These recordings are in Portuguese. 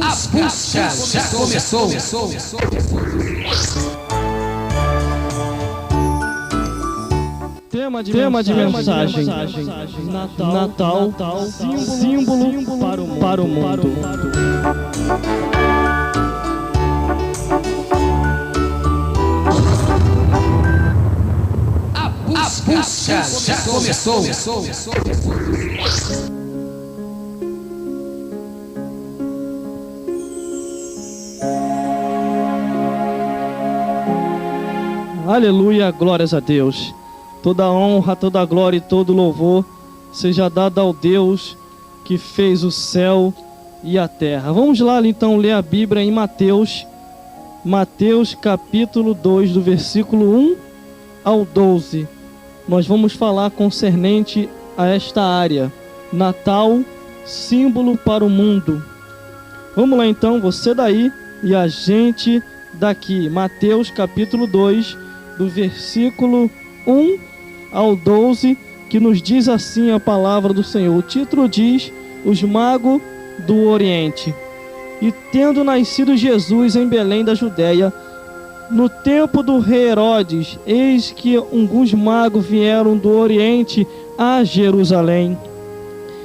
busca já começou. Tema de mensagem. Natal, símbolo para o mundo. A busca já começou. Aleluia, glórias a Deus. Toda honra, toda glória e todo louvor seja dado ao Deus que fez o céu e a terra. Vamos lá então ler a Bíblia em Mateus capítulo 2, do versículo 1 ao 12. Nós vamos falar concernente a esta área, Natal, símbolo para o mundo. Vamos lá então, você daí e a gente daqui. Mateus capítulo 2, do versículo 1 ao 12, que nos diz assim a palavra do Senhor. O título diz: Os magos do Oriente. E tendo nascido Jesus em Belém da Judéia, no tempo do rei Herodes, eis que alguns magos vieram do Oriente a Jerusalém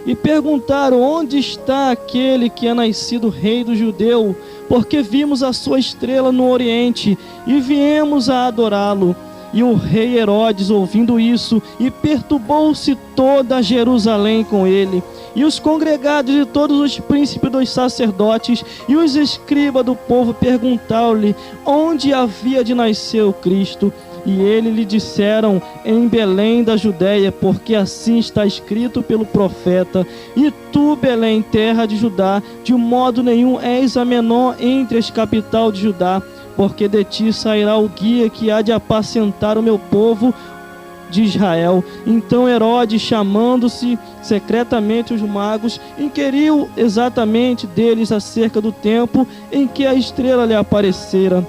e perguntaram: onde está aquele que é nascido rei dos judeus? Porque vimos a sua estrela no Oriente e viemos a adorá-lo. E o rei Herodes, ouvindo isso, e perturbou-se toda Jerusalém com ele. E os congregados e todos os príncipes dos sacerdotes e os escribas do povo perguntaram-lhe onde havia de nascer o Cristo. E ele lhe disseram: em Belém da Judéia, porque assim está escrito pelo profeta: e tu, Belém, terra de Judá, de modo nenhum és a menor entre as capitais de Judá, porque de ti sairá o guia que há de apacentar o meu povo de Israel. Então Herodes, chamando-se secretamente os magos, inquiriu exatamente deles acerca do tempo em que a estrela lhe aparecera.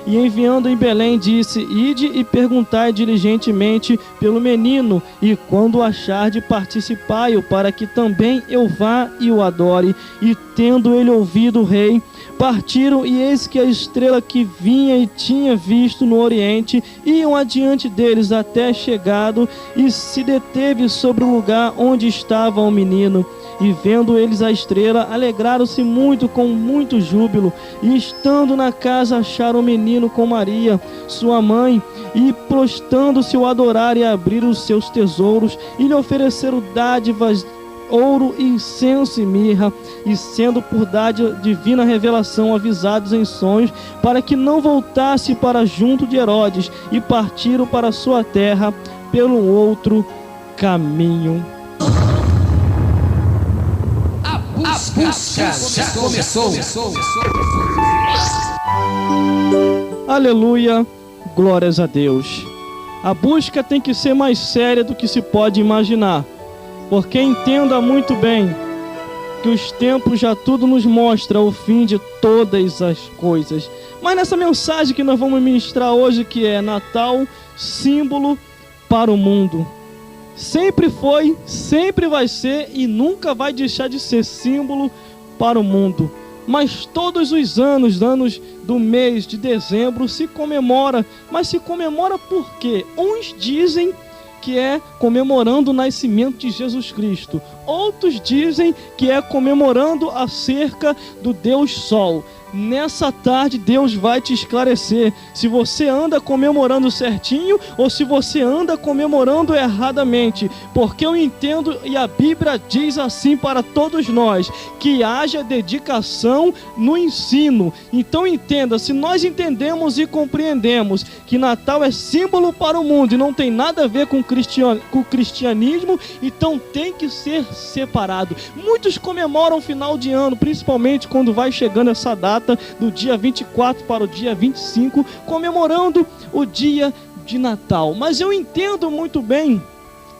E enviando em Belém, disse: ide e perguntai diligentemente pelo menino, e quando o acharde, participai-o, para que também eu vá e o adore. E tendo ele ouvido o rei, partiram, e eis que a estrela que vinha e tinha visto no Oriente, iam adiante deles até chegado, e se deteve sobre o lugar onde estava o menino. E vendo eles a estrela, alegraram-se muito, com muito júbilo. E estando na casa, acharam o menino com Maria, sua mãe, e prostrando-se o adoraram, e abriram os seus tesouros, e lhe ofereceram dádivas, ouro, incenso e mirra. E sendo por dádiva divina revelação avisados em sonhos, para que não voltasse para junto de Herodes, e partiram para sua terra pelo outro caminho. A busca já começou. Aleluia, glórias a Deus. A busca tem que ser mais séria do que se pode imaginar, porque entenda muito bem que os tempos já tudo nos mostra o fim de todas as coisas. Mas nessa mensagem que nós vamos ministrar hoje, que é Natal, símbolo para o mundo, sempre foi, sempre vai ser e nunca vai deixar de ser símbolo para o mundo. Mas todos os anos do mês de dezembro se comemora. Mas se comemora por quê? Uns dizem que é comemorando o nascimento de Jesus Cristo. Outros dizem que é comemorando acerca do Deus Sol. Nessa tarde Deus vai te esclarecer se você anda comemorando certinho ou se você anda comemorando erradamente, porque eu entendo e a Bíblia diz assim para todos nós, que haja dedicação no ensino. Então entenda, se nós entendemos e compreendemos que Natal é símbolo para o mundo e não tem nada a ver com o cristianismo, então tem que ser separado. Muitos comemoram o final de ano, principalmente quando vai chegando essa data do dia 24 para o dia 25, comemorando o dia de Natal. Mas eu entendo muito bem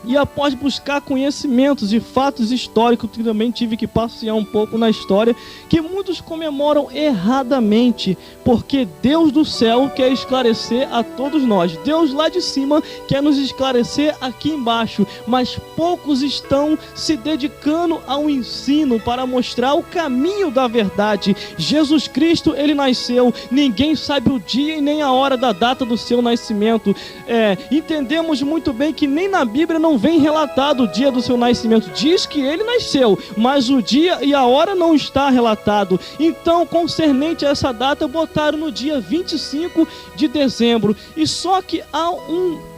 E após buscar conhecimentos e fatos históricos, que também tive que passear um pouco na história, que muitos comemoram erradamente, porque Deus do céu quer esclarecer a todos nós. Deus lá de cima quer nos esclarecer aqui embaixo, mas poucos estão se dedicando ao ensino para mostrar o caminho da verdade. Jesus Cristo, ele nasceu, ninguém sabe o dia e nem a hora da data do seu nascimento. Entendemos muito bem que nem na Bíblia não vem relatado o dia do seu nascimento. Diz que ele nasceu, mas o dia e a hora não está relatado. Então, concernente a essa data, botaram no dia 25 de dezembro. E só que há um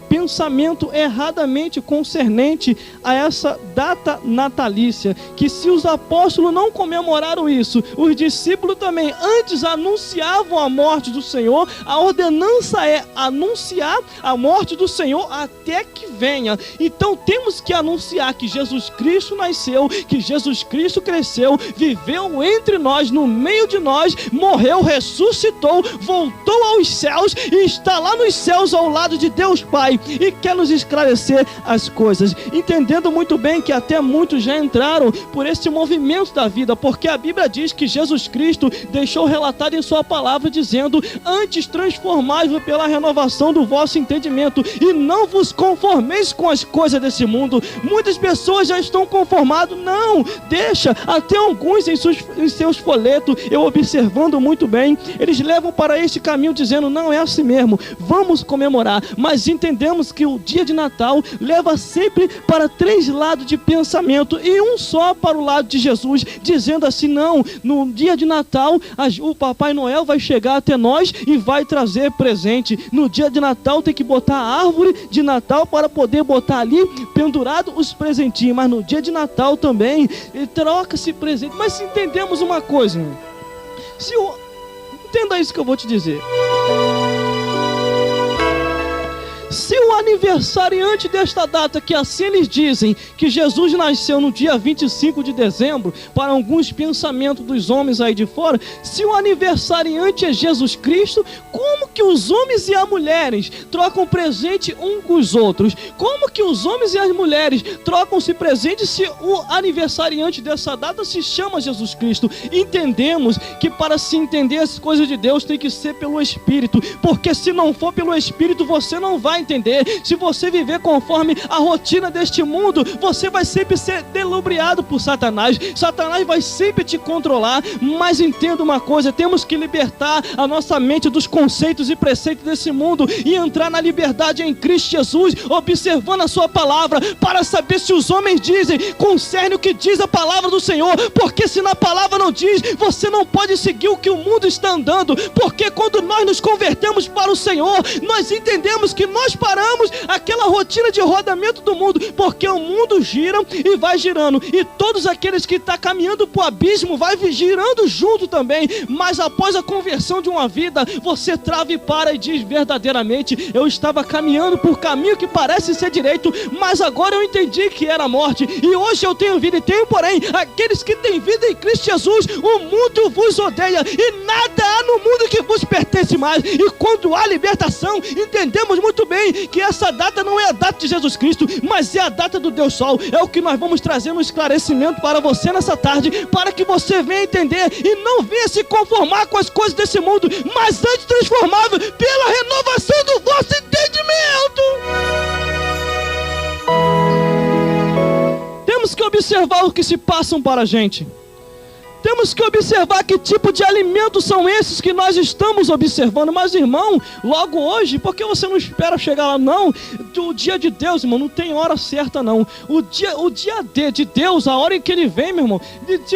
pensamento erradamente concernente a essa data natalícia, que se os apóstolos não comemoraram isso, os discípulos também antes anunciavam a morte do Senhor. A ordenança é anunciar a morte do Senhor até que venha. Então temos que anunciar que Jesus Cristo nasceu, que Jesus Cristo cresceu, viveu entre nós, no meio de nós, morreu, ressuscitou, voltou aos céus e está lá nos céus ao lado de Deus Pai, e quer nos esclarecer as coisas, entendendo muito bem que até muitos já entraram por esse movimento da vida, porque a Bíblia diz que Jesus Cristo deixou relatado em sua palavra, dizendo: antes transformai-vos pela renovação do vosso entendimento, e não vos conformeis com as coisas desse mundo. Muitas pessoas já estão conformadas. Não, deixa, até alguns em seus folhetos, eu observando muito bem, eles levam para este caminho dizendo: não, é assim mesmo, vamos comemorar. Mas entendemos que o dia de Natal leva sempre para 3 lados de pensamento e um só para o lado de Jesus, dizendo assim: não, no dia de Natal o Papai Noel vai chegar até nós e vai trazer presente. No dia de Natal tem que botar a árvore de Natal para poder botar ali pendurado os presentinhos, mas no dia de Natal também troca-se presente. Mas se entendemos uma coisa, irmão, entenda isso que eu vou te dizer. Se o aniversariante desta data, que assim eles dizem, que Jesus nasceu no dia 25 de dezembro, para alguns pensamentos dos homens aí de fora, se o aniversariante é Jesus Cristo, como que os homens e as mulheres trocam presente um com os outros? Como que os homens e as mulheres trocam-se presente se o aniversariante dessa data se chama Jesus Cristo? Entendemos que para se entender as coisas de Deus tem que ser pelo Espírito, porque se não for pelo Espírito você não vai entender. Se você viver conforme a rotina deste mundo, você vai sempre ser delubriado por Satanás. Satanás vai sempre te controlar. Mas entenda uma coisa: temos que libertar a nossa mente dos conceitos e preceitos desse mundo e entrar na liberdade em Cristo Jesus, observando a sua palavra, para saber se os homens dizem concerne o que diz a palavra do Senhor. Porque se na palavra não diz, você não pode seguir o que o mundo está andando. Porque quando nós nos convertemos para o Senhor, nós entendemos que nós paramos aquela rotina de rodamento do mundo, porque o mundo gira e vai girando, e todos aqueles que estão caminhando para o abismo vai girando junto também. Mas após a conversão de uma vida, você trava e para e diz verdadeiramente: eu estava caminhando por caminho que parece ser direito, mas agora eu entendi que era morte, e hoje eu tenho vida. E tenho, porém, aqueles que têm vida em Cristo Jesus, o mundo vos odeia, e nada há no mundo que vos pertence mais. E quando há libertação, entendemos muito bem que essa data não é a data de Jesus Cristo, mas é a data do Deus Sol. É o que nós vamos trazer no esclarecimento para você nessa tarde, para que você venha entender e não venha se conformar com as coisas desse mundo, mas antes transformável pela renovação do vosso entendimento. Temos que observar o que se passam para a gente. Temos que observar que tipo de alimentos são esses que nós estamos observando. Mas, irmão, logo hoje, por que você não espera chegar lá? Não, o dia de Deus, irmão, não tem hora certa, não. O dia de Deus, a hora em que Ele vem, meu irmão,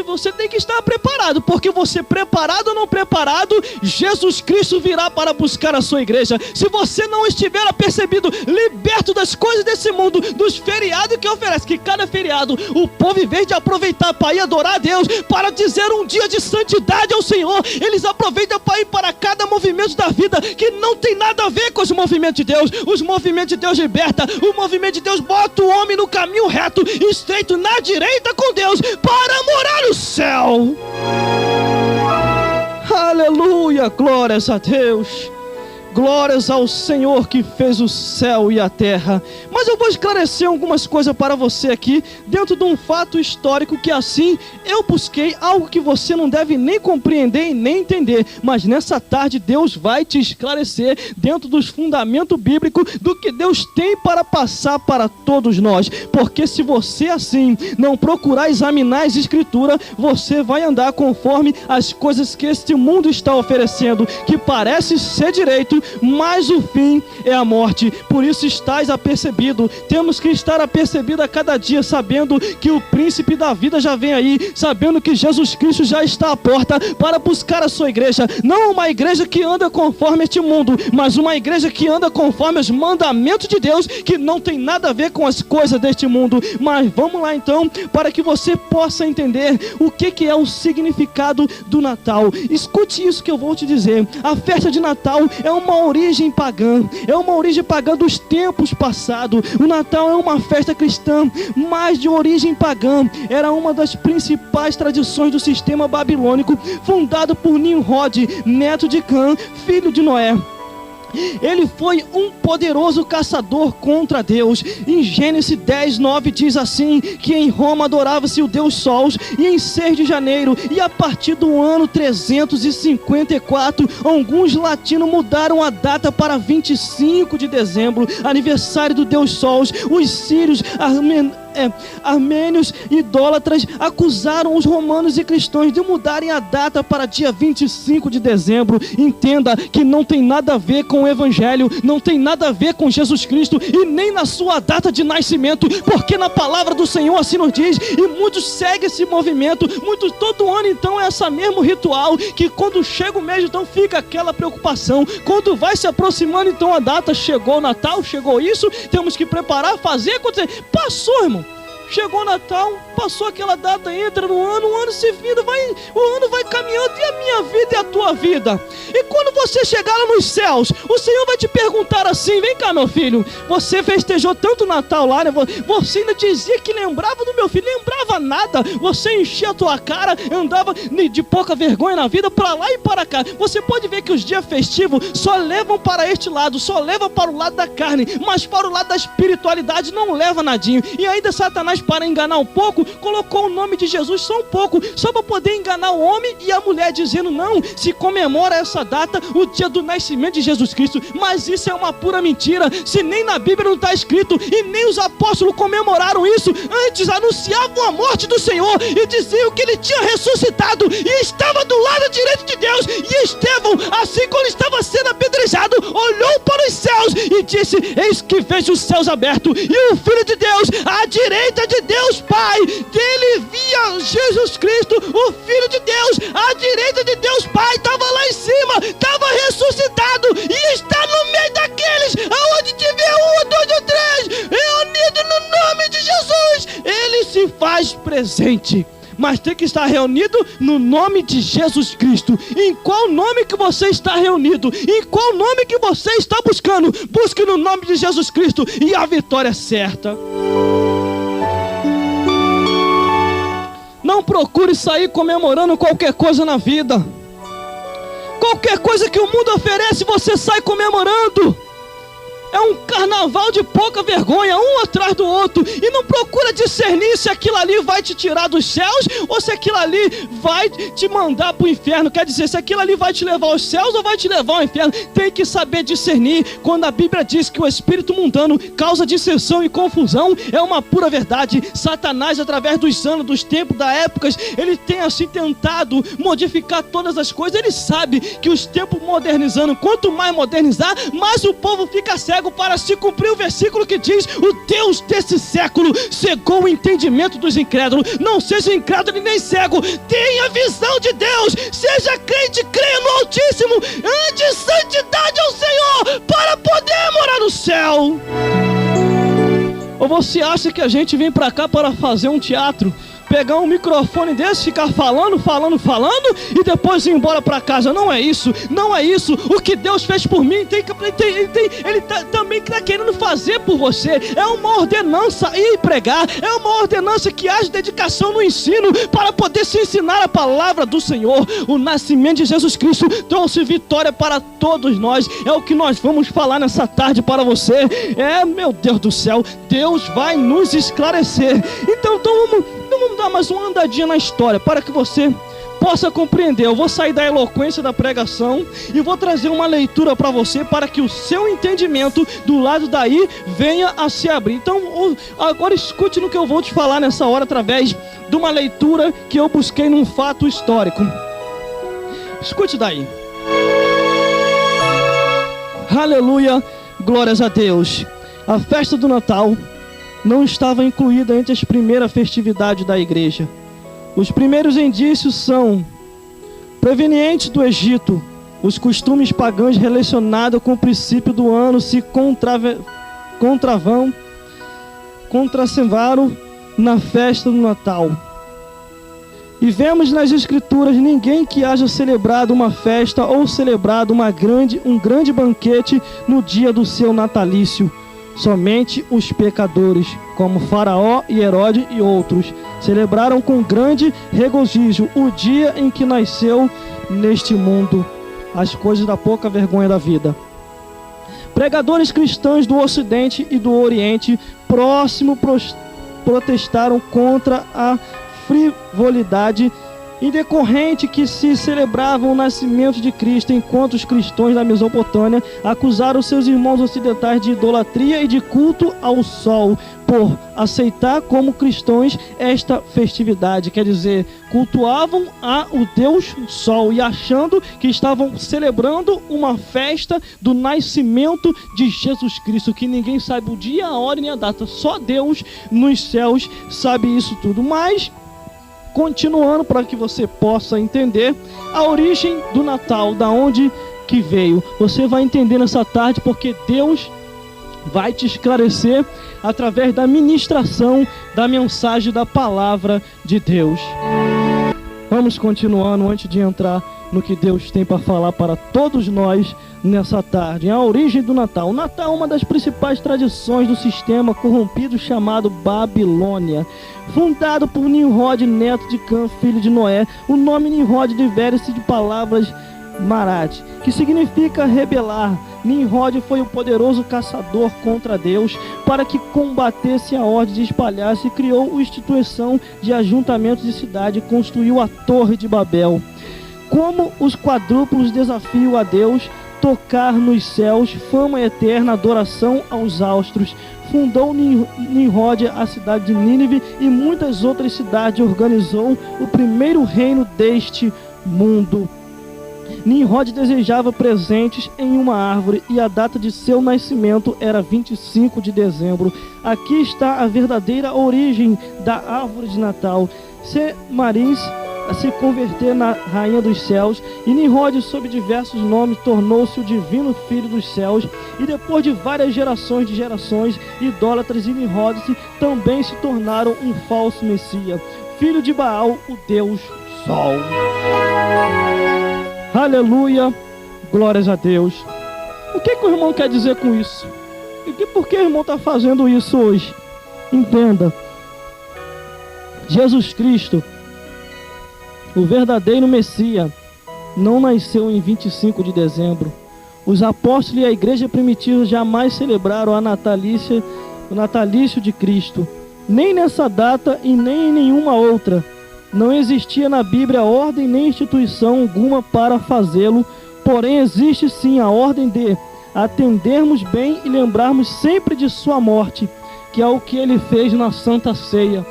você tem que estar preparado, porque você, preparado ou não preparado, Jesus Cristo virá para buscar a sua igreja. Se você não estiver apercebido, liberto das coisas desse mundo, dos feriados que oferece, que cada feriado o povo, em vez de aproveitar para ir adorar a Deus, para dizer um dia de santidade ao Senhor, eles aproveitam para ir para cada movimento da vida que não tem nada a ver com os movimentos de Deus. Os movimentos de Deus liberta, o movimento de Deus bota o homem no caminho reto, estreito, na direita com Deus, para morar no céu. Aleluia, glórias a Deus. Glórias ao Senhor que fez o céu e a terra. Mas eu vou esclarecer algumas coisas para você aqui, dentro de um fato histórico que assim eu busquei algo que você não deve nem compreender e nem entender. Mas nessa tarde Deus vai te esclarecer dentro dos fundamentos bíblicos do que Deus tem para passar para todos nós. Porque se você assim não procurar examinar as escrituras, você vai andar conforme as coisas que este mundo está oferecendo, que parece ser direito, mas o fim é a morte. Por isso estás apercebido. Temos que estar apercebido a cada dia, sabendo que o príncipe da vida já vem aí, sabendo que Jesus Cristo já está à porta para buscar a sua igreja. Não uma igreja que anda conforme este mundo, mas uma igreja que anda conforme os mandamentos de Deus, que não tem nada a ver com as coisas deste mundo. Mas vamos lá então, para que você possa entender o que é o significado do Natal. Escute isso que eu vou te dizer. A festa de Natal é uma origem pagã, é uma origem pagã dos tempos passados. O Natal é uma festa cristã, mas de origem pagã. Era uma das principais tradições do sistema babilônico, fundado por Nimrod, neto de Cã, filho de Noé. Ele foi um poderoso caçador contra Deus. Em Gênesis 10:9 diz assim, que em Roma adorava-se o Deus Sol, e em 6 de janeiro, e a partir do ano 354, alguns latinos mudaram a data para 25 de dezembro, aniversário do Deus Sol. Os sírios, armênios idólatras acusaram os romanos e cristãos de mudarem a data para dia 25 de dezembro. Entenda que não tem nada a ver com o evangelho, não tem nada a ver com Jesus Cristo e nem na sua data de nascimento, porque na palavra do Senhor assim nos diz, e muitos seguem esse movimento, muitos todo ano então é esse mesmo ritual, que quando chega o mês então fica aquela preocupação, quando vai se aproximando então a data, chegou o Natal, chegou isso, temos que preparar, fazer acontecer. Passou, irmão. Chegou o Natal, passou aquela data, entra no ano, o ano se finda, o ano vai caminhando, e a minha vida e a tua vida? E quando você chegar lá nos céus, o Senhor vai te perguntar assim, vem cá meu filho, você festejou tanto o Natal lá, né? Você ainda dizia que lembrava do meu filho, lembrava nada, você enchia a tua cara, andava de pouca vergonha na vida, para lá e para cá. Você pode ver que os dias festivos só levam para este lado, só leva para o lado da carne, mas para o lado da espiritualidade não leva nadinho. E ainda Satanás, para enganar um pouco, colocou o nome de Jesus só um pouco, só para poder enganar o homem e a mulher, dizendo não, se comemora essa data, o dia do nascimento de Jesus Cristo. Mas isso é uma pura mentira. Se nem na Bíblia não está escrito, e nem os apóstolos comemoraram isso, antes anunciavam a morte do Senhor e diziam que ele tinha ressuscitado e estava do lado direito de Deus. E Estevão, assim quando estava sendo apedrejado, olhou para os céus e disse, eis que vejo os céus abertos e o Filho de Deus à direita de Deus Pai. Dele via Jesus Cristo, o Filho de Deus, à direita de Deus Pai, estava lá em cima, estava ressuscitado e está no meio daqueles aonde tiver 1, 2 ou 3 reunido no nome de Jesus. Ele se faz presente, mas tem que estar reunido no nome de Jesus Cristo. Em qual nome que você está reunido? Em qual nome que você está buscando? Busque no nome de Jesus Cristo e a vitória é certa. Não procure sair comemorando qualquer coisa na vida. Qualquer coisa que o mundo oferece, você sai comemorando. É um carnaval de pouca vergonha, um atrás do outro. E não procura discernir se aquilo ali vai te tirar dos céus ou se aquilo ali vai te mandar para o inferno. Quer dizer, se aquilo ali vai te levar aos céus ou vai te levar ao inferno. Tem que saber discernir. Quando a Bíblia diz que o espírito mundano causa dissensão e confusão, é uma pura verdade. Satanás, através dos anos, dos tempos, das épocas, ele tem assim tentado modificar todas as coisas. Ele sabe que os tempos modernizando, quanto mais modernizar, mais o povo fica cego, para se cumprir o versículo que diz, o Deus desse século cegou o entendimento dos incrédulos. Não seja incrédulo e nem cego, tenha visão de Deus, seja crente, creia no Altíssimo, ande santidade ao Senhor para poder morar no céu. Ou você acha que a gente vem para cá para fazer um teatro? pegar um microfone desse, ficar falando e depois ir embora para casa. Não é isso, não é isso. O que Deus fez por mim, Ele também está querendo fazer por você. É uma ordenança ir pregar, é uma ordenança que haja dedicação no ensino para poder se ensinar a palavra do Senhor. O nascimento de Jesus Cristo trouxe vitória para todos nós. É o que nós vamos falar nessa tarde para você. Meu Deus do céu, Deus vai nos esclarecer. Então vamos dar mais uma andadinha na história para que você possa compreender. Eu vou sair da eloquência da pregação e vou trazer uma leitura para você, para que o seu entendimento do lado daí venha a se abrir. Então agora escute no que eu vou te falar nessa hora, através de uma leitura que eu busquei num fato histórico. Escute daí. Aleluia, glórias a Deus. A festa do Natal não estava incluída entre as primeiras festividades da igreja. Os primeiros indícios são provenientes do Egito. Os costumes pagãos relacionados com o princípio do ano se contracevaram na festa do Natal. E vemos nas Escrituras ninguém que haja celebrado uma festa ou celebrado um grande banquete no dia do seu natalício. Somente os pecadores, como Faraó e Herodes e outros, celebraram com grande regozijo o dia em que nasceu neste mundo as coisas da pouca vergonha da vida. Pregadores cristãos do Ocidente e do Oriente Próximo protestaram contra a frivolidade indecorrente que se celebrava o nascimento de Cristo, enquanto os cristãos da Mesopotâmia acusaram seus irmãos ocidentais de idolatria e de culto ao sol, por aceitar como cristãos esta festividade. Quer dizer, cultuavam o Deus Sol e achando que estavam celebrando uma festa do nascimento de Jesus Cristo, que ninguém sabe o dia, a hora nem a data, só Deus nos céus sabe isso tudo. Mas continuando, para que você possa entender a origem do Natal, da onde que veio, você vai entender nessa tarde, porque Deus vai te esclarecer através da ministração da mensagem da palavra de Deus. Vamos continuando antes de entrar no que Deus tem para falar para todos nós nessa tarde. A origem do Natal. O Natal é uma das principais tradições do sistema corrompido chamado Babilônia. Fundado por Nimrod, neto de Cã, filho de Noé. O nome Nimrod deriva-se de palavras Marat, que significa rebelar. Nimrod foi o poderoso caçador contra Deus para que combatesse a ordem de espalhar-se e criou a instituição de ajuntamentos de cidade e construiu a Torre de Babel. Como os quadrúplos desafiam a Deus, tocar nos céus, fama eterna, adoração aos astros. Fundou Nimrod a cidade de Nínive e muitas outras cidades. Organizou o primeiro reino deste mundo. Nimrod desejava presentes em uma árvore e a data de seu nascimento era 25 de dezembro. Aqui está a verdadeira origem da árvore de Natal. Semaris a se converter na rainha dos céus, e Nimrod, sob diversos nomes, tornou-se o divino filho dos céus, e depois de várias gerações idólatras e Nimrod também se tornaram um falso Messias, filho de Baal, o Deus Sol. Aleluia, glórias a Deus. O que o irmão quer dizer com isso? E por que o irmão está fazendo isso hoje? Entenda, Jesus Cristo, o verdadeiro Messias, não nasceu em 25 de dezembro. Os apóstolos e a igreja primitiva jamais celebraram o natalício de Cristo, nem nessa data e nem em nenhuma outra. Não existia na Bíblia ordem nem instituição alguma para fazê-lo, porém existe sim a ordem de atendermos bem e lembrarmos sempre de sua morte, que é o que ele fez na Santa Ceia,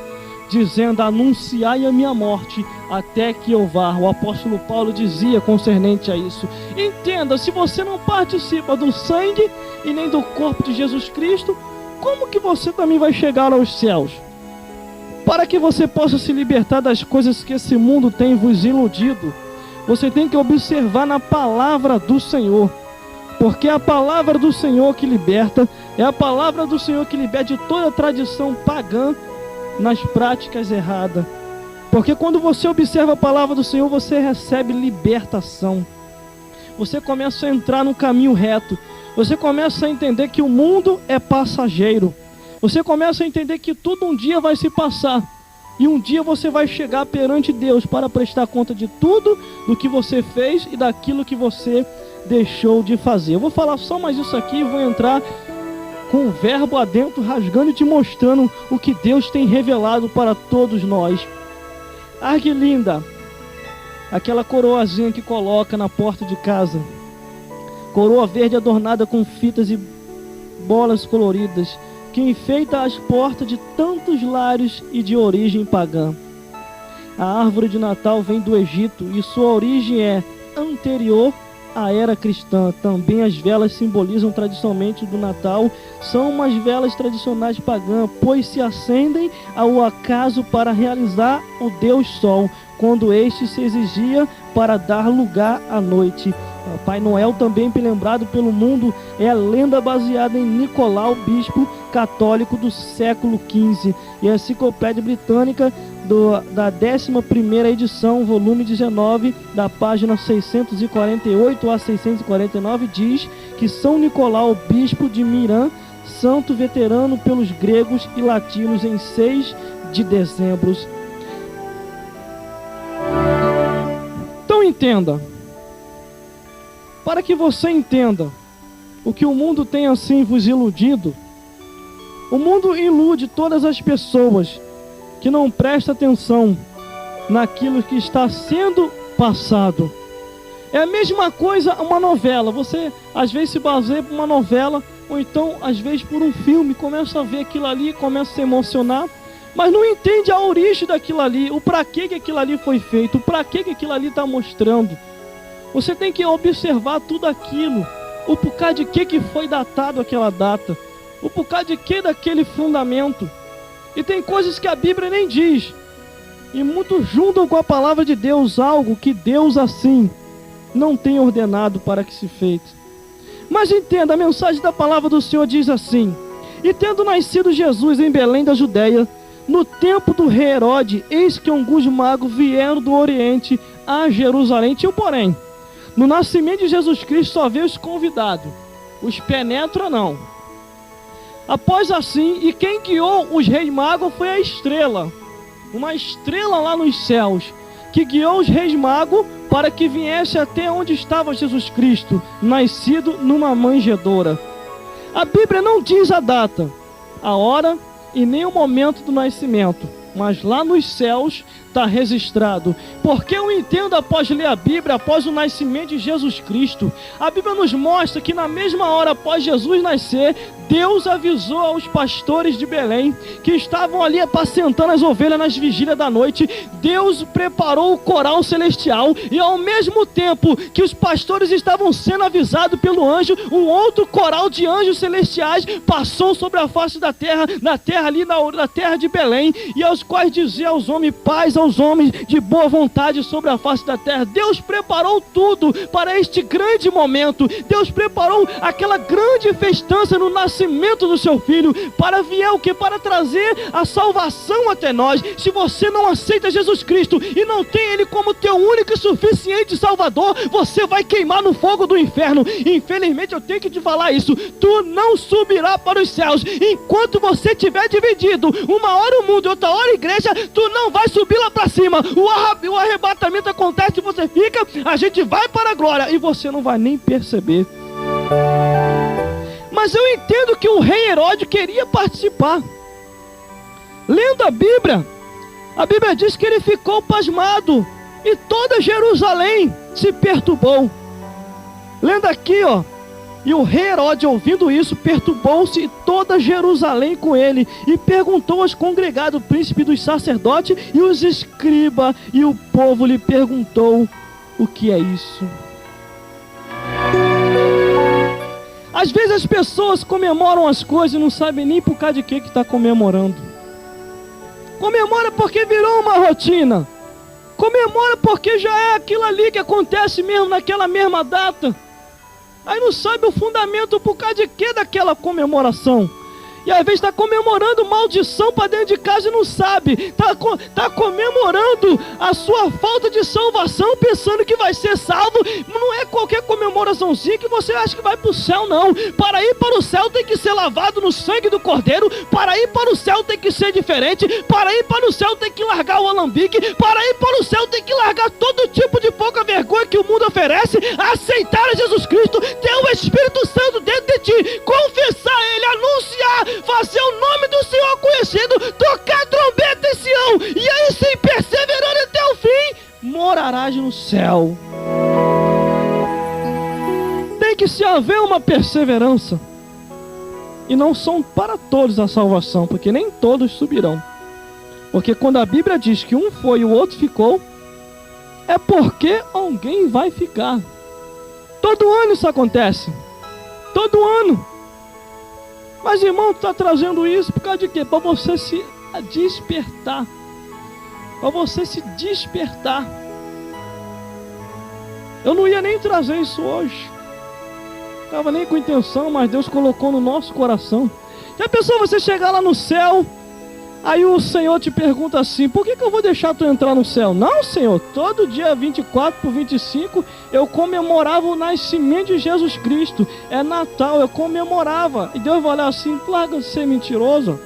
dizendo: anunciai a minha morte até que eu vá. O apóstolo Paulo dizia concernente a isso. Entenda, se você não participa do sangue e nem do corpo de Jesus Cristo, como que você também vai chegar aos céus? Para que você possa se libertar das coisas que esse mundo tem vos iludido, você tem que observar na palavra do Senhor, porque é a palavra do Senhor que liberta, é a palavra do Senhor que liberta de toda a tradição pagã nas práticas erradas. Porque quando você observa a palavra do Senhor, você recebe libertação. Você começa a entrar no caminho reto. Você começa a entender que o mundo é passageiro. Você começa a entender que tudo um dia vai se passar. E um dia você vai chegar perante Deus para prestar conta de tudo do que você fez e daquilo que você deixou de fazer. Eu vou falar só mais isso aqui e vou entrar com o verbo adentro, rasgando e te mostrando o que Deus tem revelado para todos nós. Argilinda, aquela coroazinha que coloca na porta de casa, coroa verde adornada com fitas e bolas coloridas, que enfeita as portas de tantos lares e de origem pagã. A árvore de Natal vem do Egito e sua origem é anterior à era cristã. Também as velas simbolizam tradicionalmente do Natal. São umas velas tradicionais pagãs, pois se acendem ao acaso para realizar o Deus Sol, quando este se exigia para dar lugar à noite. Pai Noel, também lembrado pelo mundo, é a lenda baseada em Nicolau, bispo católico do século XV, e a Enciclopédia Britânica da 11ª edição, volume 19, da página 648 a 649, diz que São Nicolau, bispo de Mirã, santo veterano pelos gregos e latinos, em 6 de dezembro. Então entenda, para que você entenda o que o mundo tem assim vos iludido. O mundo ilude todas as pessoas que não prestam atenção naquilo que está sendo passado. É a mesma coisa uma novela. Você às vezes se baseia por uma novela, ou então às vezes por um filme, começa a ver aquilo ali, começa a se emocionar, mas não entende a origem daquilo ali, o para que aquilo ali foi feito, o para que aquilo ali está mostrando. Você tem que observar tudo aquilo, o porquê de que foi datado aquela data, o porquê de que daquele fundamento. E tem coisas que a Bíblia nem diz, e muitos juntam com a palavra de Deus algo que Deus assim não tem ordenado para que se feito. Mas entenda, a mensagem da palavra do Senhor diz assim: e tendo nascido Jesus em Belém da Judéia, no tempo do rei Herodes, eis que alguns magos vieram do Oriente a Jerusalém. Tinha um porém: no nascimento de Jesus Cristo só veio os convidados, os penetra não. Após assim, e quem guiou os reis magos foi a estrela, uma estrela lá nos céus, que guiou os reis magos para que viesse até onde estava Jesus Cristo, nascido numa manjedoura. A Bíblia não diz a data, a hora e nem o momento do nascimento, mas lá nos céus está registrado. Porque eu entendo, após ler a Bíblia, após o nascimento de Jesus Cristo, a Bíblia nos mostra que na mesma hora após Jesus nascer, Deus avisou aos pastores de Belém, que estavam ali apacentando as ovelhas nas vigílias da noite. Deus preparou o coral celestial, e ao mesmo tempo que os pastores estavam sendo avisados pelo anjo, um outro coral de anjos celestiais passou sobre a face da terra, na terra ali, na terra de Belém, e aos quais dizia aos homens: paz aos homens de boa vontade sobre a face da terra. Deus preparou tudo para este grande momento. Deus preparou aquela grande festança no nascimento do seu filho, para vier o que? Para trazer a salvação até nós. Se você não aceita Jesus Cristo e não tem Ele como teu único e suficiente Salvador, você vai queimar no fogo do inferno. Infelizmente eu tenho que te falar isso: tu não subirá para os céus enquanto você estiver dividido, uma hora o mundo e outra hora a igreja. Tu não vai subir lá para cima. O arrebatamento acontece, você fica, a gente vai para a glória e você não vai nem perceber. Mas eu entendo que o rei Herodes queria participar. Lendo a Bíblia diz que ele ficou pasmado e toda Jerusalém se perturbou. Lendo aqui, ó: e o rei Herodes, ouvindo isso, perturbou-se, e toda Jerusalém com ele, e perguntou aos congregados, o príncipe dos sacerdotes e os escribas, e o povo lhe perguntou: o que é isso? Às vezes as pessoas comemoram as coisas e não sabem nem por causa de que está comemorando. Comemora porque virou uma rotina. Comemora porque já é aquilo ali que acontece mesmo naquela mesma data. Aí não sabe o fundamento por causa de que daquela comemoração. E às vezes está comemorando maldição para dentro de casa e não sabe. Está comemorando a sua falta de salvação, pensando que vai ser salvo. Não é qualquer comemoraçãozinha que você acha que vai para o céu, não. Para ir para o céu tem que ser lavado no sangue do Cordeiro. Para ir para o céu tem que ser diferente. Para ir para o céu tem que largar o alambique. Para ir para o céu tem que largar todo tipo de pouca vergonha que o mundo oferece. Aceitar a Jesus Cristo, ter o Espírito Santo dentro de ti, confessar Ele, anunciar, fazer o nome do Senhor conhecido, tocar trombeta em Sião, e aí sim, perseverando até o fim, morarás no céu. Tem que se haver uma perseverança, e não são para todos a salvação, porque nem todos subirão. Porque quando a Bíblia diz que um foi e o outro ficou, é porque alguém vai ficar. Todo ano isso acontece. Todo ano. Mas irmão, está trazendo isso por causa de quê? Para você se despertar. Para você se despertar. Eu não ia nem trazer isso hoje. Estava nem com intenção, mas Deus colocou no nosso coração. Já pensou você chegar lá no céu? Aí o Senhor te pergunta assim: por que eu vou deixar tu entrar no céu? Não, Senhor, todo dia 24 por 25 eu comemorava o nascimento de Jesus Cristo. É Natal, eu comemorava. E Deus vai olhar assim: larga de ser mentiroso.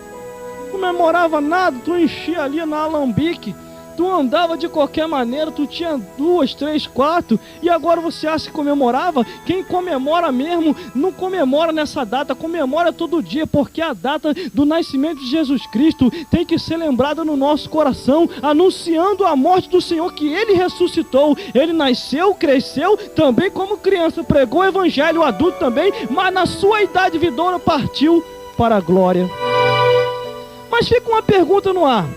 Não comemorava nada, tu enchia ali na alambique. Tu andava de qualquer maneira, tu tinha 2, 3, 4, e agora você acha que comemorava? Quem comemora mesmo, não comemora nessa data, comemora todo dia, porque a data do nascimento de Jesus Cristo tem que ser lembrada no nosso coração, anunciando a morte do Senhor, que Ele ressuscitou. Ele nasceu, cresceu, também como criança, pregou o evangelho, adulto também, mas na sua idade vidoura partiu para a glória. Mas fica uma pergunta no ar.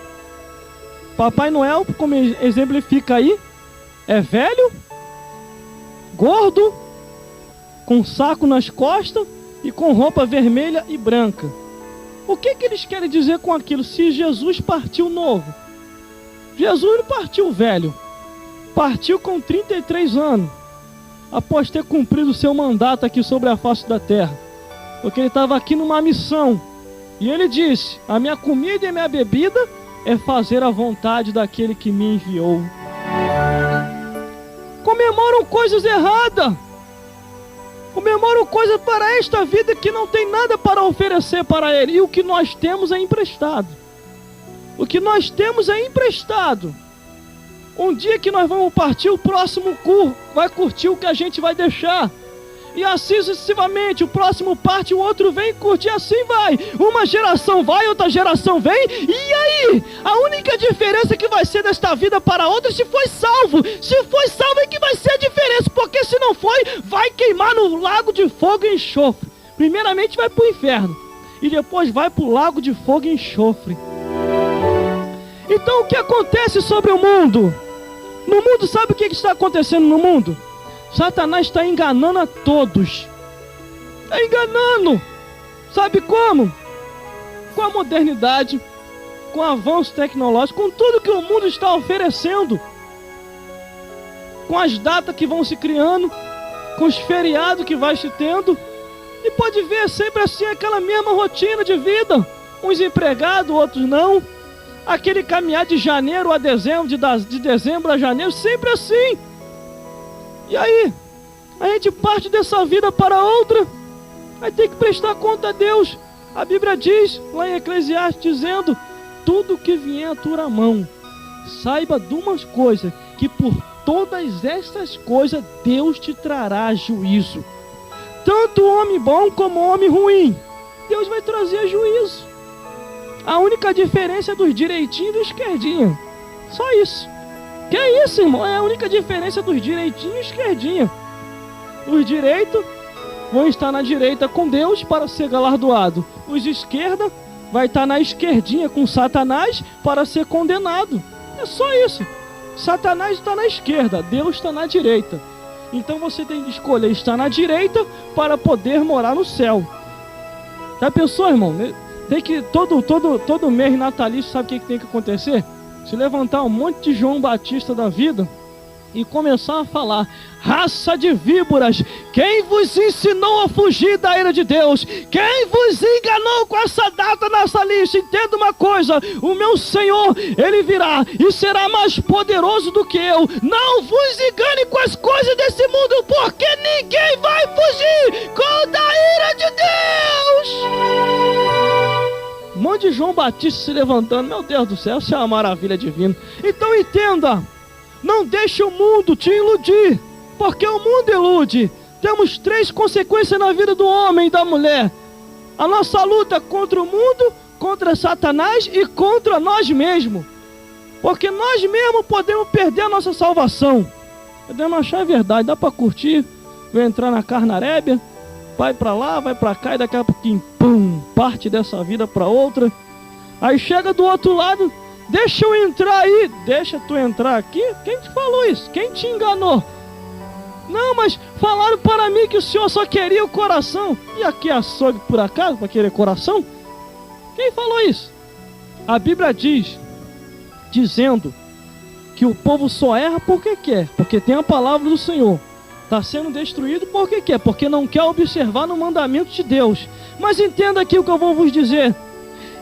Papai Noel, como exemplifica aí, é velho, gordo, com saco nas costas e com roupa vermelha e branca. O que eles querem dizer com aquilo? Se Jesus partiu novo. Jesus não partiu velho. Partiu com 33 anos, após ter cumprido o seu mandato aqui sobre a face da terra. Porque ele estava aqui numa missão. E ele disse: a minha comida e a minha bebida é fazer a vontade daquele que me enviou. Comemoram coisas erradas. Comemoram coisas para esta vida que não tem nada para oferecer para ele. E o que nós temos é emprestado. O que nós temos é emprestado. Um dia que nós vamos partir, o próximo vai curtir o que a gente vai deixar. E assim sucessivamente, o próximo parte, o outro vem curtir, assim vai. Uma geração vai, outra geração vem. E aí? A única diferença que vai ser desta vida para outra, se foi salvo. Se foi salvo é que vai ser a diferença. Porque se não foi, vai queimar no lago de fogo e enxofre. Primeiramente vai para o inferno. E depois vai para o lago de fogo e enxofre. Então o que acontece sobre o mundo? No mundo, sabe o que está acontecendo no mundo? Satanás está enganando a todos. Está enganando. Sabe como? Com a modernidade, com o avanço tecnológico, com tudo que o mundo está oferecendo. Com as datas que vão se criando, com os feriados que vai se tendo. E pode ver sempre assim, aquela mesma rotina de vida. Uns empregados, outros não. Aquele caminhar de janeiro a dezembro, de dezembro a janeiro, sempre assim. E aí, a gente parte dessa vida para outra, aí tem que prestar conta a Deus. A Bíblia diz, lá em Eclesiastes, dizendo: tudo que vier à tua mão, saiba de umas coisas, que por todas estas coisas Deus te trará juízo. Tanto o homem bom como o homem ruim, Deus vai trazer juízo. A única diferença é dos direitinhos e dos esquerdinhos. Só isso. Que é isso, irmão? É a única diferença dos direitinhos e esquerdinha. Os direitos vão estar na direita com Deus para ser galardoado. Os de esquerda vai estar na esquerdinha com Satanás para ser condenado. É só isso. Satanás está na esquerda, Deus está na direita. Então você tem que escolher estar na direita para poder morar no céu. Já pensou, irmão? Tem que todo mês natalício, sabe o que tem que acontecer? Se levantar um monte de João Batista da vida e começar a falar: raça de víboras, quem vos ensinou a fugir da ira de Deus? Quem vos enganou com essa data nessa lista? Entenda uma coisa: o meu Senhor, Ele virá e será mais poderoso do que eu. Não vos engane com as coisas desse mundo, porque ninguém vai fugir da ira de Deus. Um monte de João Batista se levantando. Meu Deus do céu, isso é uma maravilha divina. Então entenda, não deixe o mundo te iludir, porque o mundo ilude. Temos 3 consequências na vida do homem e da mulher: a nossa luta contra o mundo, contra Satanás e contra nós mesmos. Porque nós mesmos podemos perder a nossa salvação. Podemos achar a verdade, dá para curtir, vai entrar na carnarébia, vai para lá, vai para cá, e daqui a pouquinho, pum, parte dessa vida para outra. Aí chega do outro lado: deixa eu entrar aí. Deixa tu entrar aqui? Quem te falou isso? Quem te enganou? Não, mas falaram para mim que o Senhor só queria o coração. E aqui é açougue por acaso para querer coração? Quem falou isso? A Bíblia diz, dizendo que o povo só erra porque quer, porque tem a palavra do Senhor. Está sendo destruído porque quer, porque não quer observar no mandamento de Deus. Mas entenda aqui o que eu vou vos dizer: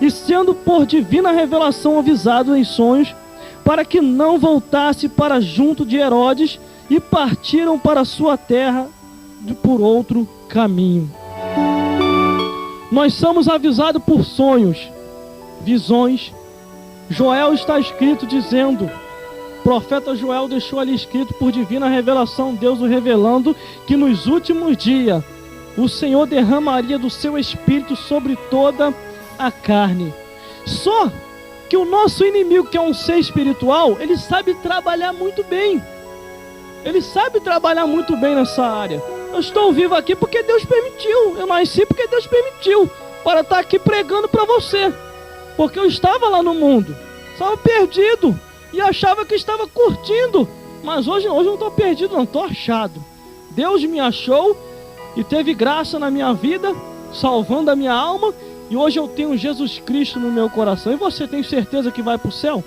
e sendo por divina revelação avisado em sonhos, para que não voltasse para junto de Herodes, e partiram para sua terra por outro caminho. Nós somos avisados por sonhos, visões. Joel está escrito dizendo, o profeta Joel deixou ali escrito: por divina revelação, Deus o revelando, que nos últimos dias o Senhor derramaria do seu Espírito sobre toda a carne. Só que o nosso inimigo, que é um ser espiritual, ele sabe trabalhar muito bem. Ele sabe trabalhar muito bem nessa área. Eu estou vivo aqui porque Deus permitiu. Eu nasci porque Deus permitiu, para estar aqui pregando para você. Porque eu estava lá no mundo, estava perdido e achava que estava curtindo. Mas hoje eu não estou perdido, não, estou achado. Deus me achou e teve graça na minha vida, salvando a minha alma. E hoje eu tenho Jesus Cristo no meu coração. E você tem certeza que vai para o céu?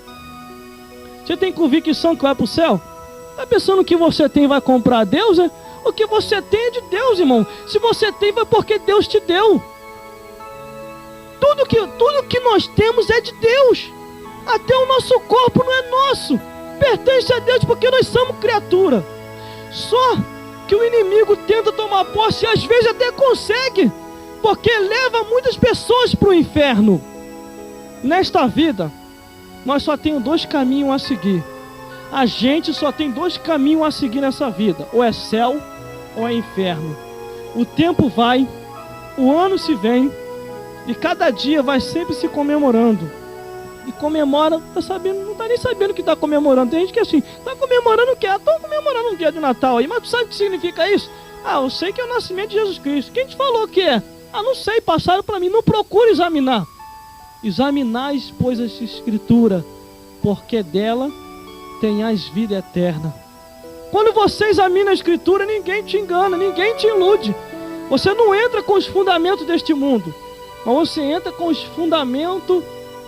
Você tem convicção que vai para o céu? Está pensando que você tem vai comprar a Deus? É? O que você tem é de Deus, irmão. Se você tem, vai porque Deus te deu. Tudo que nós temos é de Deus. Até o nosso corpo não é nosso, pertence a Deus, porque nós somos criatura. Só que o inimigo tenta tomar posse, e às vezes até consegue, porque leva muitas pessoas para o inferno. Nesta vida, nós só temos 2 caminhos a seguir. A gente só tem 2 caminhos a seguir nessa vida: ou é céu ou é inferno. O tempo vai, o ano se vem, e cada dia vai sempre se comemorando. E comemora, tá sabendo, não está nem sabendo que está comemorando. Tem gente que é assim, está comemorando o quê? Estão comemorando um dia de Natal aí, mas tu sabe o que significa isso? Ah, eu sei que é o nascimento de Jesus Cristo. Quem te falou que é? Ah, não sei, passaram para mim. Não procure examinar. Examinais, pois, essa escritura, porque dela tenhais vida eterna. Quando você examina a escritura, ninguém te engana, ninguém te ilude. Você não entra com os fundamentos deste mundo, mas você entra com os fundamentos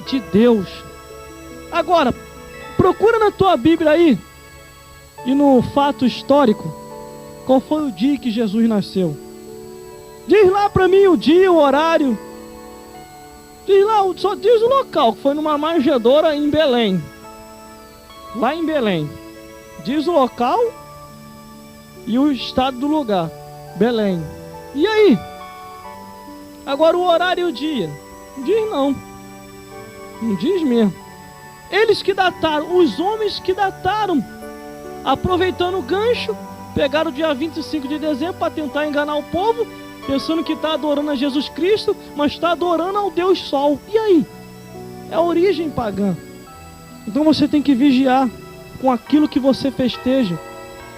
de Deus. Agora, procura na tua Bíblia aí, e no fato histórico, qual foi o dia que Jesus nasceu. Diz lá para mim o dia, o horário. Diz lá, só diz o local, que foi numa manjedoura em Belém. Lá em Belém. Diz o local e o estado do lugar. Belém. E aí? Agora o horário e o dia. Não diz não. Não diz mesmo. Eles que dataram, os homens que dataram, aproveitando o gancho, pegaram o dia 25 de dezembro para tentar enganar o povo, pensando que está adorando a Jesus Cristo, mas está adorando ao Deus Sol. E aí? É a origem pagã. Então você tem que vigiar com aquilo que você festeja.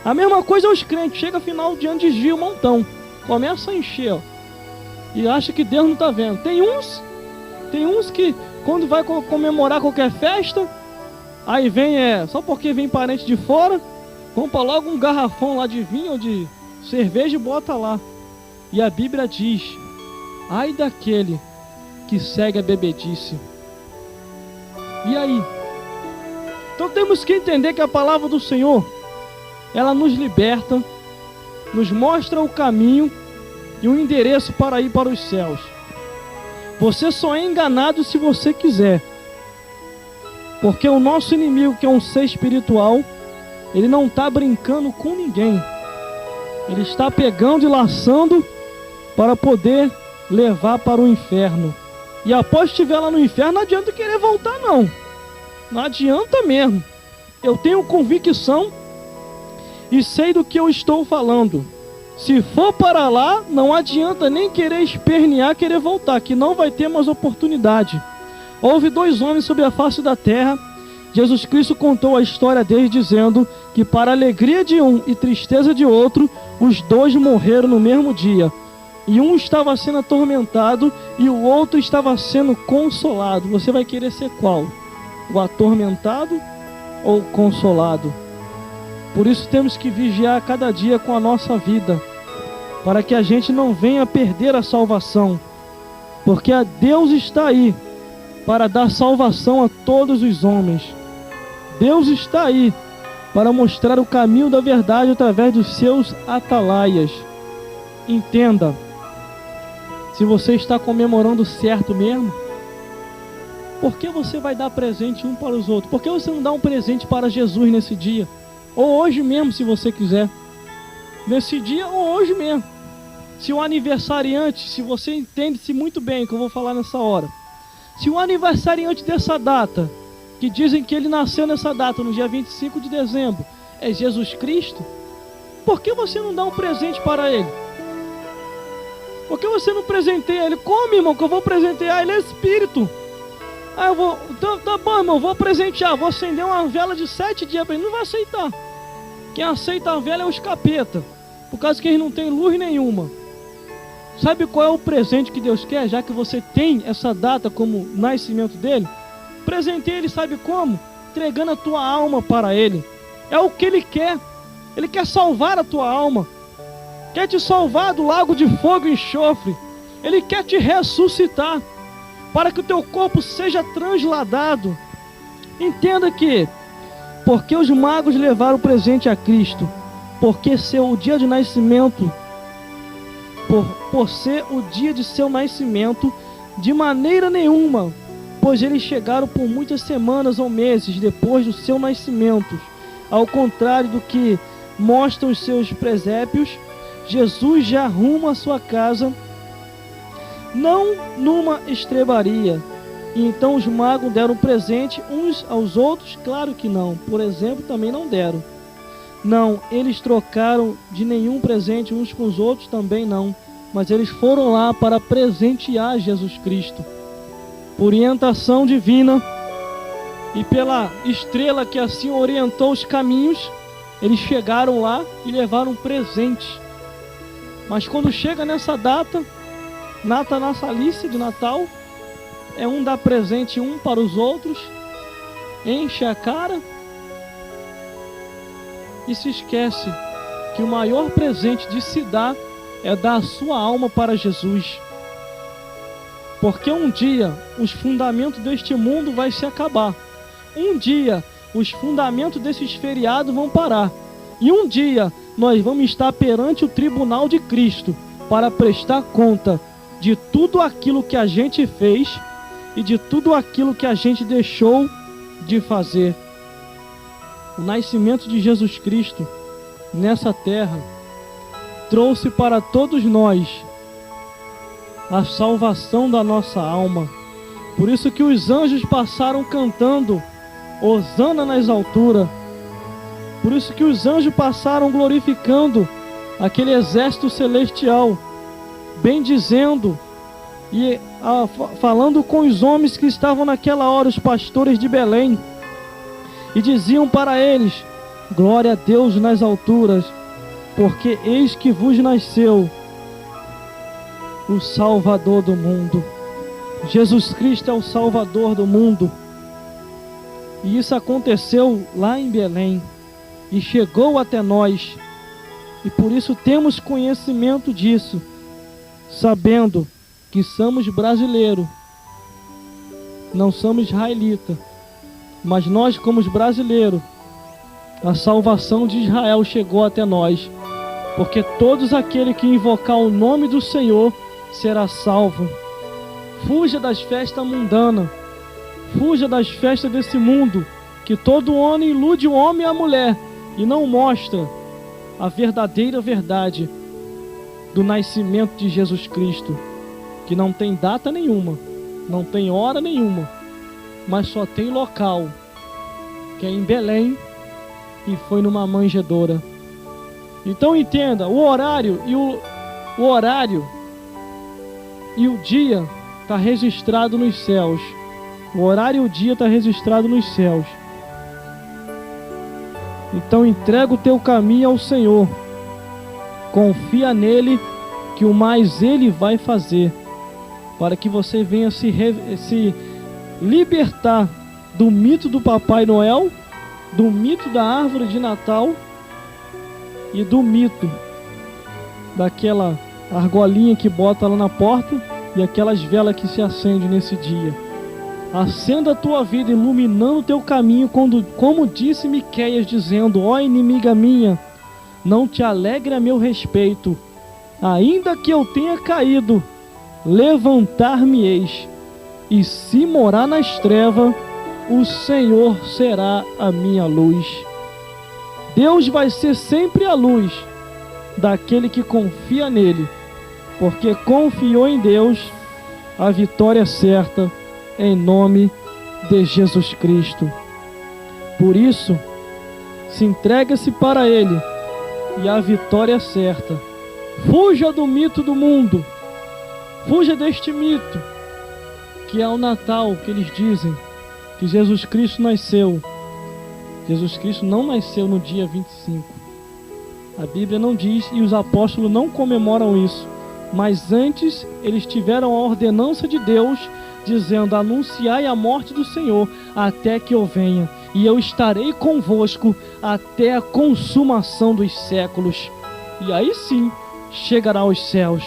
A mesma coisa é os crentes. Chega final de ano, desvia um montão, começa a encher, ó, e acha que Deus não está vendo. Tem uns que quando vai comemorar qualquer festa, aí vem, só porque vem parente de fora, compra logo um garrafão lá de vinho ou de cerveja e bota lá. E a Bíblia diz: ai daquele que segue a bebedice. E aí? Então temos que entender que a palavra do Senhor, ela nos liberta, nos mostra o caminho e o endereço para ir para os céus. Você só é enganado se você quiser, porque o nosso inimigo, que é um ser espiritual, ele não está brincando com ninguém. Ele está pegando e laçando para poder levar para o inferno. E após estiver lá no inferno, não adianta querer voltar, não. Não adianta mesmo. Eu tenho convicção e sei do que eu estou falando. Se for para lá, não adianta nem querer espernear, querer voltar, que não vai ter mais oportunidade. Houve 2 homens sobre a face da terra. Jesus Cristo contou a história deles, dizendo que para a alegria de um e tristeza de outro, os 2 morreram no mesmo dia. E um estava sendo atormentado e o outro estava sendo consolado. Você vai querer ser qual? O atormentado ou o consolado? Por isso temos que vigiar cada dia com a nossa vida, para que a gente não venha perder a salvação, porque a Deus está aí para dar salvação a todos os homens. Deus está aí para mostrar o caminho da verdade através dos seus atalaias. Entenda, se você está comemorando certo mesmo, por que você vai dar presente um para os outros? Por que você não dá um presente para Jesus nesse dia? Ou hoje mesmo, se você quiser. Nesse dia ou hoje mesmo. Se o aniversariante, se você entende-se muito bem o que eu vou falar nessa hora, se o aniversariante dessa data, que dizem que ele nasceu nessa data, no dia 25 de dezembro, é Jesus Cristo, por que você não dá um presente para ele? Por que você não presenteia ele? Como, irmão, que eu vou presentear? Ele é Espírito. Eu vou, tá bom, irmão, vou presentear, vou acender uma vela de 7 dias para ele. Não vai aceitar. Quem aceita a vela é os capeta, por causa que eles não têm luz nenhuma. Sabe qual é o presente que Deus quer, já que você tem essa data como nascimento dele? Presenteie ele, sabe como? Entregando a tua alma para ele. É o que ele quer. Ele quer salvar a tua alma. Quer te salvar do lago de fogo e enxofre. Ele quer te ressuscitar, para que o teu corpo seja transladado. Entenda que, porque os magos levaram o presente a Cristo, porque seu dia de nascimento, por ser o dia de seu nascimento, de maneira nenhuma, pois eles chegaram por muitas semanas ou meses depois do seu nascimento. Ao contrário do que mostram os seus presépios, Jesus já arruma a sua casa, não numa estrebaria. E então os magos deram presente uns aos outros? Claro que não. Por exemplo, também não deram. Não, eles trocaram de nenhum presente uns com os outros, também não. Mas eles foram lá para presentear Jesus Cristo. Por orientação divina e pela estrela que assim orientou os caminhos, eles chegaram lá e levaram um presente. Mas quando chega nessa data, natalícia de Natal, é um dar presente um para os outros, enche a cara e se esquece que o maior presente de se dar é dar a sua alma para Jesus. Porque um dia os fundamentos deste mundo vai se acabar. Um dia os fundamentos desses feriados vão parar. E um dia nós vamos estar perante o tribunal de Cristo para prestar conta de tudo aquilo que a gente fez e de tudo aquilo que a gente deixou de fazer. O nascimento de Jesus Cristo nessa terra trouxe para todos nós a salvação da nossa alma. Por isso que os anjos passaram cantando Hosana nas alturas. Por isso que os anjos passaram glorificando aquele exército celestial, bendizendo e falando com os homens que estavam naquela hora, os pastores de Belém, e diziam para eles: glória a Deus nas alturas, porque eis que vos nasceu o Salvador do mundo. Jesus Cristo é o Salvador do mundo. E isso aconteceu lá em Belém e chegou até nós. E por isso temos conhecimento disso, sabendo que somos brasileiros, não somos israelitas, mas nós, como brasileiros, A salvação de Israel chegou até nós, porque todos aqueles que invocar o nome do Senhor será salvo. Fuja das festas mundanas, fuja das festas desse mundo, que todo homem ilude o homem e a mulher e não mostra a verdadeira verdade do nascimento de Jesus Cristo, que não tem data nenhuma, não tem hora nenhuma, mas só tem local, que é em Belém, e foi numa manjedoura. Então entenda, o horário e o dia está registrado nos céus. O horário e o dia está registrado nos céus. Então entrega o teu caminho ao Senhor. Confia nele, que o mais ele vai fazer, para que você venha se libertar do mito do Papai Noel, do mito da árvore de Natal e do mito daquela argolinha que bota lá na porta e aquelas velas que se acendem nesse dia. Acenda a tua vida, iluminando o teu caminho, como disse Miqueias, dizendo: ó inimiga minha, não te alegre a meu respeito, ainda que eu tenha caído, levantar-me-eis, e se morar nas trevas, o Senhor será a minha luz. Deus vai ser sempre a luz daquele que confia nele, porque confiou em Deus, a vitória é certa, em nome de Jesus Cristo. Por isso, se entrega-se para ele, e a vitória é certa. Fuja do mito do mundo, fuja deste mito, que é o Natal, que eles dizem que Jesus Cristo nasceu. Jesus Cristo não nasceu no dia 25. A Bíblia não diz, e os apóstolos não comemoram isso, mas antes eles tiveram a ordenança de Deus, dizendo: anunciai a morte do Senhor até que eu venha, e eu estarei convosco até a consumação dos séculos. E aí sim chegará aos céus.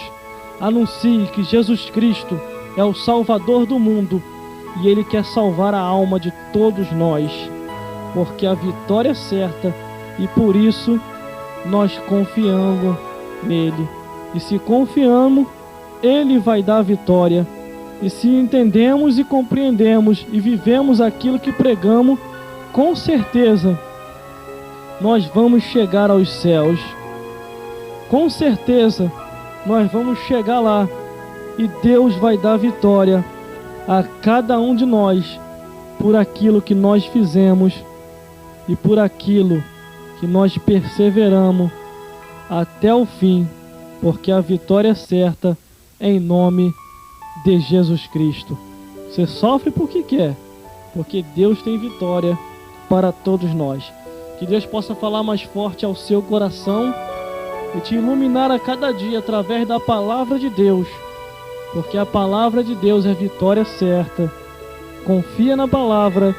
Anuncie que Jesus Cristo é o Salvador do mundo, e Ele quer salvar a alma de todos nós, porque a vitória é certa, e por isso nós confiamos nele. E se confiamos, Ele vai dar a vitória. E se entendemos e compreendemos e vivemos aquilo que pregamos, com certeza nós vamos chegar aos céus. Com certeza nós vamos chegar lá, e Deus vai dar vitória a cada um de nós por aquilo que nós fizemos e por aquilo que nós perseveramos até o fim, porque a vitória é certa, em nome de Jesus Cristo. Você sofre porque quer, porque Deus tem vitória para todos nós. Que Deus possa falar mais forte ao seu coração e te iluminar a cada dia através da palavra de Deus, porque a palavra de Deus é vitória certa. Confia na palavra,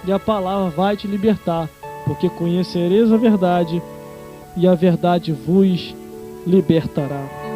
e a palavra vai te libertar, porque conhecereis a verdade, e a verdade vos libertará.